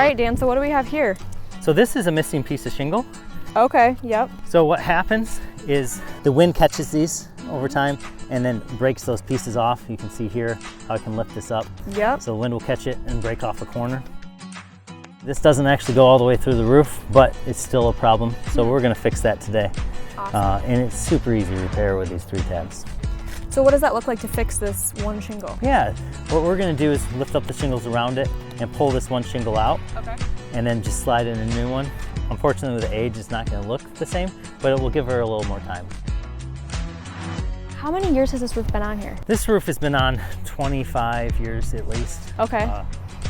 right, Dan, so what do we have here? So this is a missing piece of shingle. Okay, yep. So what happens is the wind catches these over time and then breaks those pieces off. You can see here how I can lift this up. Yep. So the wind will catch it and break off a corner. This doesn't actually go all the way through the roof, but it's still a problem. So we're gonna fix that today. Awesome. And it's super easy to repair with these 3 tabs. So what does that look like to fix this one shingle? Yeah, what we're gonna do is lift up the shingles around it and pull this one shingle out. Okay. And then just slide in a new one. Unfortunately, with the age, it's not gonna look the same, but it will give her a little more time. How many years has this roof been on here? This roof has been on 25 years at least. Okay.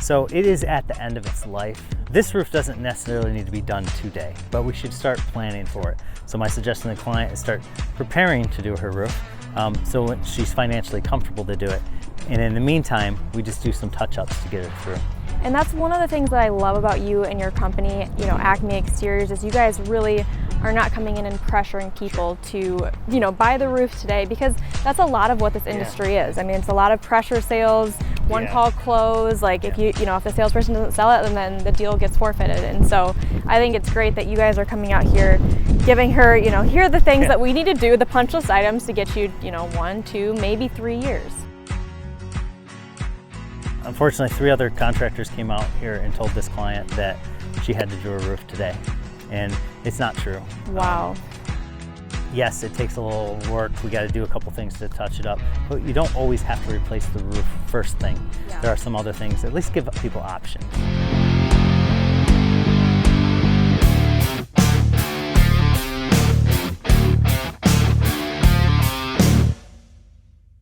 So it is at the end of its life. This roof doesn't necessarily need to be done today, but we should start planning for it. So my suggestion to the client is start preparing to do her roof so when she's financially comfortable to do it. And in the meantime, we just do some touch-ups to get her through. And that's one of the things that I love about you and your company, you know, ACME Exteriors, is you guys really are not coming in and pressuring people to, you know, buy the roof today, because that's a lot of what this industry is. I mean, it's a lot of pressure sales, one call close, like if you know, if the salesperson doesn't sell it, then the deal gets forfeited. And so I think it's great that you guys are coming out here, giving her, you know, here are the things that we need to do, the punch list items to get you, you know, 1, 2, maybe 3 years. Unfortunately, 3 other contractors came out here and told this client that she had to do her roof today. And it's not true. Wow. Yes, it takes a little work. We got to do a couple things to touch it up, but you don't always have to replace the roof first thing. There are some other things. At least give people options.